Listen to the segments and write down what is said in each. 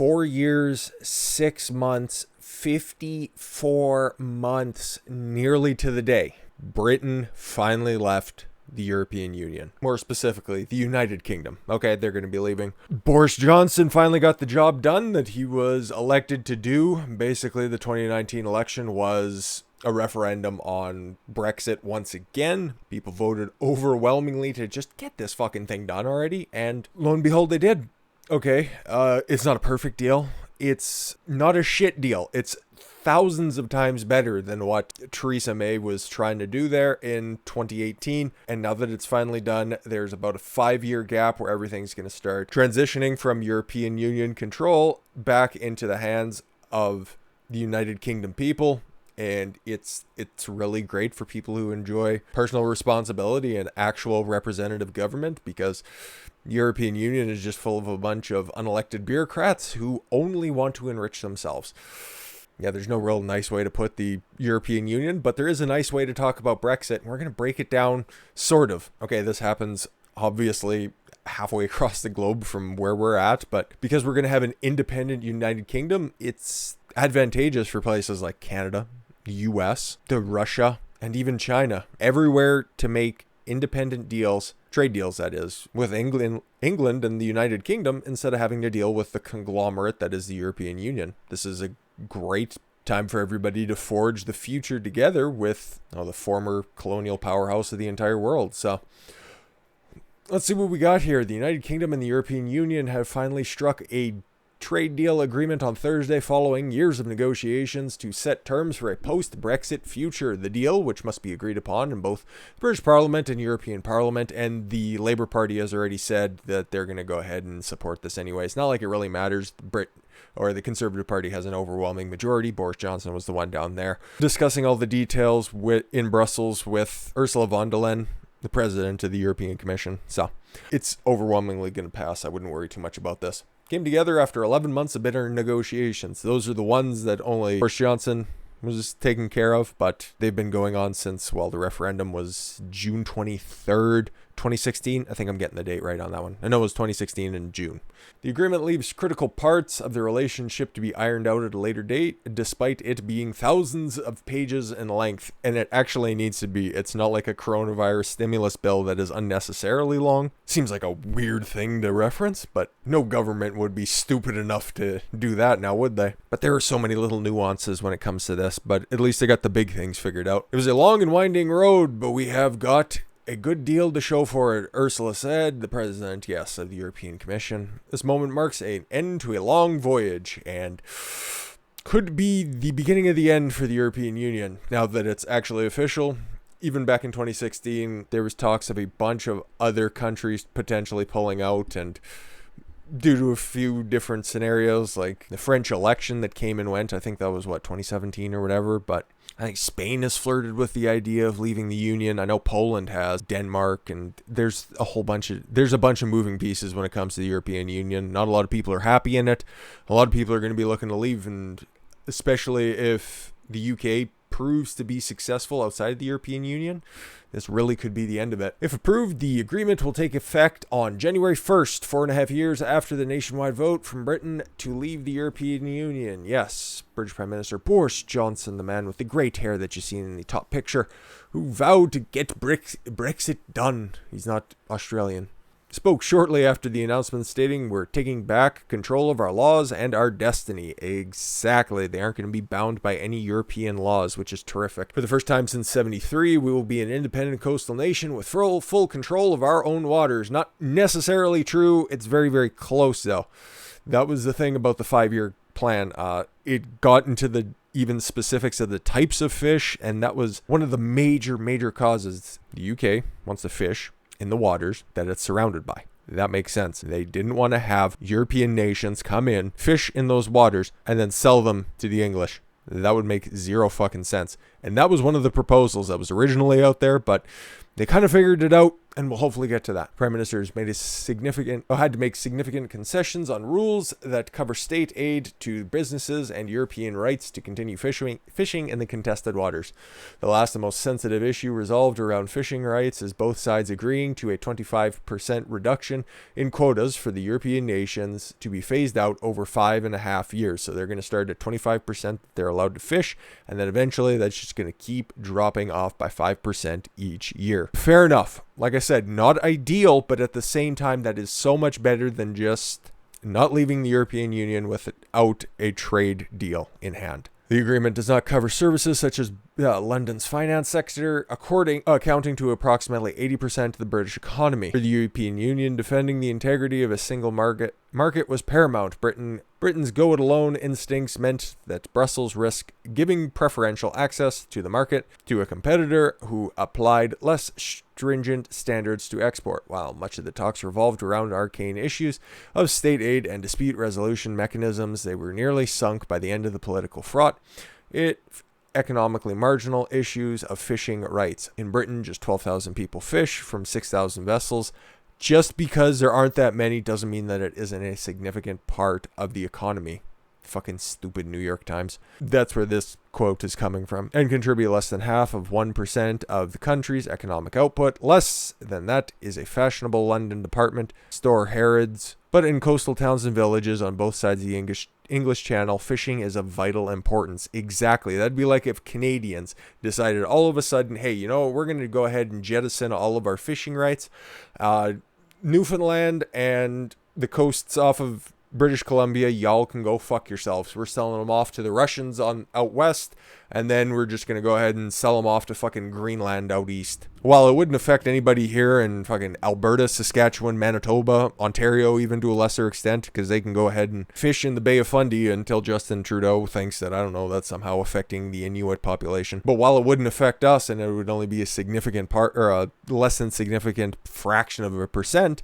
4 years, 6 months, 54 months, nearly to the day, Britain finally left the European Union. More specifically, the United Kingdom. Okay, they're going to be leaving. Boris Johnson finally got the job done that he was elected to do. Basically, the 2019 election was a referendum on Brexit once again. People voted overwhelmingly to just get this fucking thing done already, and lo and behold, they did. Okay, it's not a perfect deal. It's not a shit deal. It's thousands of times better than what Theresa May was trying to do there in 2018. And now that it's finally done, there's about a 5-year gap where everything's going to start transitioning from European Union control back into the hands of the United Kingdom people. And it's really great for people who enjoy personal responsibility and actual representative government, because the European Union is just full of a bunch of unelected bureaucrats who only want to enrich themselves. Yeah, there's no real nice way to put the European Union, but there is a nice way to talk about Brexit, and we're going to break it down, sort of. Okay, this happens, obviously, halfway across the globe from where we're at, but because we're going to have an independent United Kingdom, it's advantageous for places like Canada, the US, Russia, and even China, everywhere to make independent deals, trade deals that is, with England and the United Kingdom, instead of having to deal with the conglomerate that is the European Union. This is a great time for everybody to forge the future together with the former colonial powerhouse of the entire world. So let's see what we got here. The United Kingdom and the European Union have finally struck a trade deal agreement on Thursday following years of negotiations to set terms for a post-Brexit future. The deal, which must be agreed upon in both the British Parliament and European Parliament, and the Labour Party has already said that they're going to go ahead and support this anyway. It's not like it really matters. The Conservative Party has an overwhelming majority. Boris Johnson was the one down there discussing all the details in Brussels with Ursula von der Leyen, the president of the European Commission. So it's overwhelmingly going to pass. I wouldn't worry too much about this. Came together after 11 months of bitter negotiations. Those are the ones that only Boris Johnson was taking care of, but they've been going on since, the referendum was June 23rd, 2016. I think I'm getting the date right on that one. I know it was 2016 in June. The agreement leaves critical parts of the relationship to be ironed out at a later date, despite it being thousands of pages in length. And it actually needs to be. It's not like a coronavirus stimulus bill that is unnecessarily long. Seems like a weird thing to reference, but no government would be stupid enough to do that now, would they? But there are so many little nuances when it comes to this, but at least they got the big things figured out. It was a long and winding road, but we have got a good deal to show for it, Ursula said, the president, of the European Commission. This moment marks an end to a long voyage and could be the beginning of the end for the European Union, now that it's actually official. Even back in 2016, there was talks of a bunch of other countries potentially pulling out, and due to a few different scenarios, like the French election that came and went, I think that was 2017 or whatever, but I think Spain has flirted with the idea of leaving the Union. I know Poland has, Denmark, and there's a bunch of moving pieces when it comes to the European Union. Not a lot of people are happy in it. A lot of people are going to be looking to leave, and especially if the UK proves to be successful outside the European Union, this really could be the end of it. If approved, the agreement will take effect on January 1st, 4.5 years after the nationwide vote from Britain to leave the European Union. Yes, British Prime Minister Boris Johnson, the man with the great hair that you see in the top picture, who vowed to get Brexit done. He's not Australian. Spoke shortly after the announcement, stating, "We're taking back control of our laws and our destiny." Exactly. They aren't going to be bound by any European laws, which is terrific. For the first time since 73, we will be an independent coastal nation with full control of our own waters. Not necessarily true. It's very, very close, though. That was the thing about the 5-year plan. It got into the even specifics of the types of fish, and that was one of the major causes. The UK wants to fish in the waters that it's surrounded by. That makes sense. They didn't want to have European nations come in, fish in those waters, and then sell them to the English. That would make zero fucking sense. And that was one of the proposals that was originally out there, but they kind of figured it out, and we'll hopefully get to that. Prime Minister has had to make significant concessions on rules that cover state aid to businesses and European rights to continue fishing in the contested waters. The last and most sensitive issue resolved around fishing rights is both sides agreeing to a 25% reduction in quotas for the European nations to be phased out over 5.5 years. So they're going to start at 25% they're allowed to fish, and then eventually that's just going to keep dropping off by 5% each year. Fair enough. Like I said, not ideal, but at the same time, that is so much better than just not leaving the European Union without a trade deal in hand. The agreement does not cover services such as London's finance sector, accounting to approximately 80% of the British economy. For the European Union, defending the integrity of a single market was paramount. Britain's go-it-alone instincts meant that Brussels risked giving preferential access to the market to a competitor who applied less stringent standards to export. While much of the talks revolved around arcane issues of state aid and dispute resolution mechanisms, they were nearly sunk by the end of the political fraught. Economically marginal issues of fishing rights. In Britain, just 12,000 people fish from 6,000 vessels. Just because there aren't that many doesn't mean that it isn't a significant part of the economy. Fucking stupid New York Times. That's where this quote is coming from. And contribute less than half of 1% of the country's economic output. Less than that is a fashionable London department store Harrods. But in coastal towns and villages on both sides of the English Channel, fishing is of vital importance. Exactly. That'd be like if Canadians decided all of a sudden, hey, you know what, we're going to go ahead and jettison all of our fishing rights. Newfoundland and the coasts off of British Columbia, y'all can go fuck yourselves. We're selling them off to the Russians out west, and then we're just going to go ahead and sell them off to fucking Greenland out east. While it wouldn't affect anybody here in fucking Alberta, Saskatchewan, Manitoba, Ontario, even to a lesser extent, because they can go ahead and fish in the Bay of Fundy until Justin Trudeau thinks that, I don't know, that's somehow affecting the Inuit population. But while it wouldn't affect us, and it would only be a significant part, or a less than significant fraction of a percent,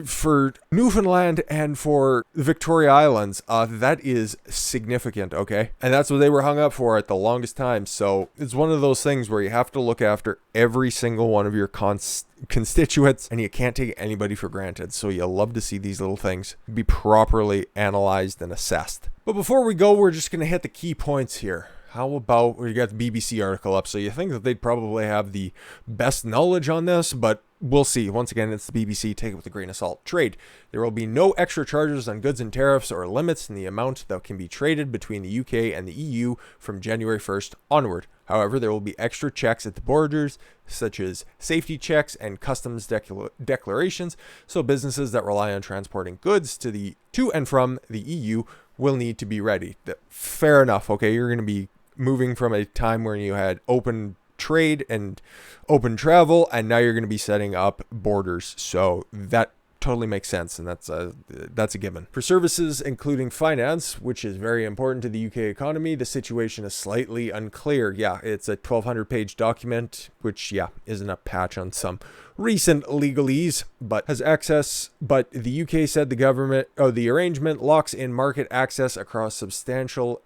for Newfoundland and for the Victoria Islands, that is significant, okay? And that's what they were hung up for at the longest time. So it's one of those things where you have to look after every single one of your constituents, and you can't take anybody for granted. So you love to see these little things be properly analyzed and assessed. But before we go, we're just going to hit the key points here. How about, we got the BBC article up, so you think that they'd probably have the best knowledge on this, but we'll see. Once again, it's the BBC, take it with a grain of salt. Trade. There will be no extra charges on goods and tariffs or limits in the amount that can be traded between the UK and the EU from January 1st onward. However, there will be extra checks at the borders, such as safety checks and customs declarations, so businesses that rely on transporting goods to and from the EU will need to be ready. Fair enough, okay? You're going to be moving from a time where you had open trade and open travel, and now you're going to be setting up borders. So that totally makes sense, and that's a given. For services including finance, which is very important to the UK economy, the situation is slightly unclear. Yeah, it's a 1,200-page document, which, yeah, isn't a patch on some recent legalese, but has access. But the UK said the arrangement locks in market access across substantially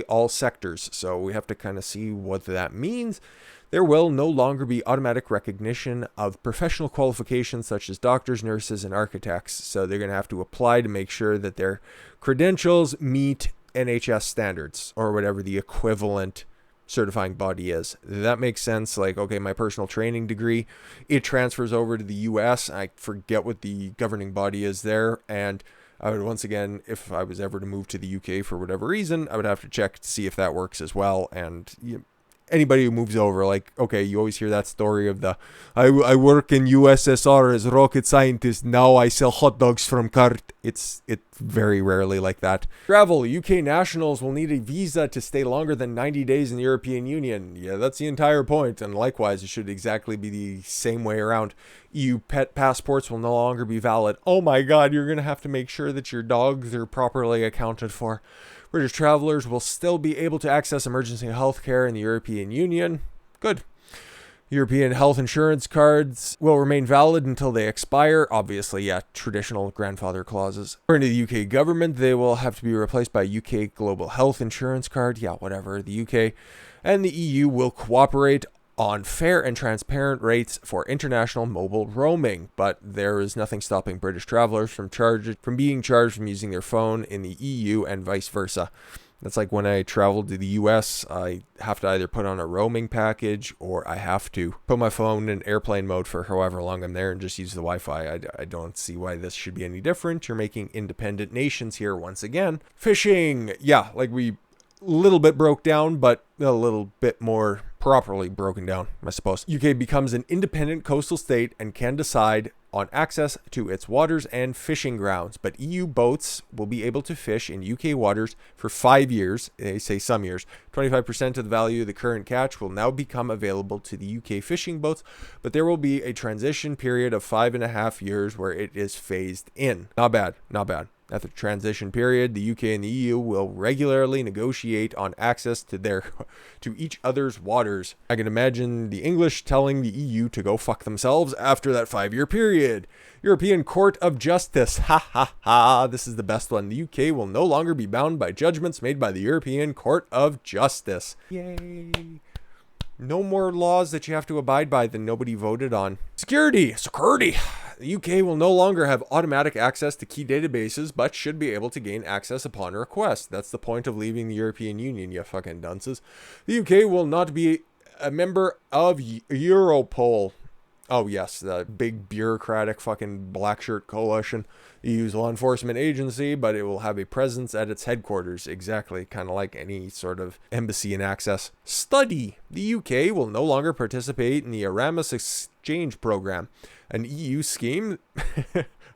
all sectors. So we have to kind of see what that means. There will no longer be automatic recognition of professional qualifications such as doctors, nurses, and architects. So they're going to have to apply to make sure that their credentials meet NHS standards, or whatever the equivalent certifying body is. That makes sense. Like, okay, my personal training degree, it transfers over to the US. I forget what the governing body is there, and I would, once again, if I was ever to move to the UK for whatever reason, I would have to check to see if that works as well. And anybody who moves over, like, okay, you always hear that story of I work in USSR as a rocket scientist, now I sell hot dogs from cart. It's very rarely like that. Travel. UK nationals will need a visa to stay longer than 90 days in the European Union. Yeah, that's the entire point. And likewise, it should exactly be the same way around. EU pet passports will no longer be valid. Oh my God, you're going to have to make sure that your dogs are properly accounted for. British travelers will still be able to access emergency health care in the European Union. Good. European health insurance cards will remain valid until they expire. Obviously, yeah, traditional grandfather clauses. According to the UK government, they will have to be replaced by UK Global Health Insurance Card. Yeah, whatever. The UK and the EU will cooperate on fair and transparent rates for international mobile roaming, but there is nothing stopping British travelers from being charged from using their phone in the EU and vice versa. That's like when I travel to the US, I have to either put on a roaming package or I have to put my phone in airplane mode for however long I'm there and just use the Wi-Fi. I don't see why this should be any different. You're making independent nations here once again. Fishing, yeah, like we little bit broke down, but a little bit more properly broken down, I suppose. UK becomes an independent coastal state and can decide on access to its waters and fishing grounds, but EU boats will be able to fish in UK waters for 5 years. They say some years. 25% of the value of the current catch will now become available to the UK fishing boats, but there will be a transition period of 5.5 years where it is phased in. Not bad, not bad. At the transition period, the UK and the EU will regularly negotiate on access to each other's waters. I can imagine the English telling the EU to go fuck themselves after that 5-year period. European Court of Justice. Ha ha ha. This is the best one. The UK will no longer be bound by judgments made by the European Court of Justice. Yay. No more laws that you have to abide by that nobody voted on. Security. The UK will no longer have automatic access to key databases, but should be able to gain access upon request. That's the point of leaving the European Union, you fucking dunces. The UK will not be a member of Europol. Oh yes, the big bureaucratic fucking black shirt coalition. EU's law enforcement agency, but it will have a presence at its headquarters. Exactly, kind of like any sort of embassy in access. Study. The UK will no longer participate in the Erasmus exchange program. An EU scheme.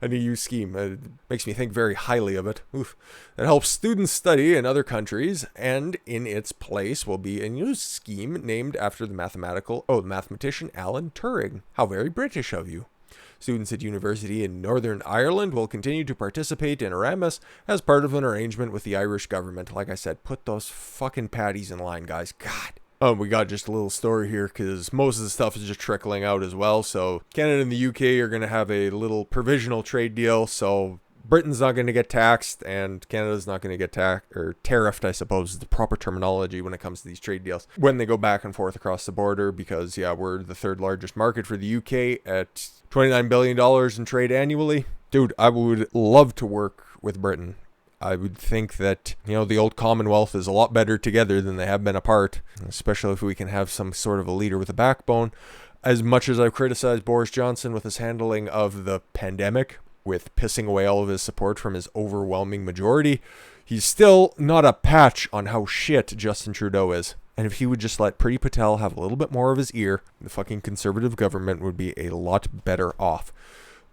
An EU scheme. It makes me think very highly of it. Oof. That helps students study in other countries, and in its place will be a new scheme named after the mathematician Alan Turing. How very British of you. Students at university in Northern Ireland will continue to participate in Erasmus as part of an arrangement with the Irish government. Like I said, put those fucking patties in line, guys. God. We got just a little story here because most of the stuff is just trickling out as well. So Canada and the UK are going to have a little provisional trade deal. So Britain's not going to get taxed and Canada's not going to get tariffed, I suppose is the proper terminology when it comes to these trade deals. When they go back and forth across the border, because yeah, we're the third largest market for the UK at $29 billion in trade annually. Dude, I would love to work with Britain. I would think that, the old Commonwealth is a lot better together than they have been apart, especially if we can have some sort of a leader with a backbone. As much as I've criticized Boris Johnson with his handling of the pandemic, with pissing away all of his support from his overwhelming majority, he's still not a patch on how shit Justin Trudeau is. And if he would just let Priti Patel have a little bit more of his ear, the fucking conservative government would be a lot better off.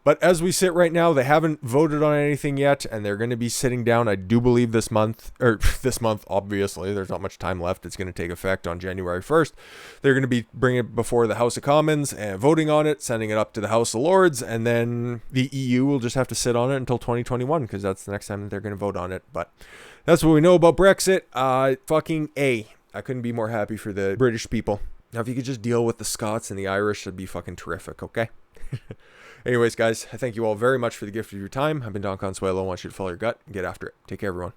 But as we sit right now, they haven't voted on anything yet, and they're going to be sitting down, I do believe this month, obviously, there's not much time left. It's going to take effect on January 1st. They're going to be bringing it before the House of Commons and voting on it, sending it up to the House of Lords, and then the EU will just have to sit on it until 2021, because that's the next time that they're going to vote on it. But that's what we know about Brexit. Fucking A. I couldn't be more happy for the British people. Now, if you could just deal with the Scots and the Irish, it'd be fucking terrific, okay? Anyways, guys, I thank you all very much for the gift of your time. I've been Don Consuelo. I want you to follow your gut and get after it. Take care, everyone.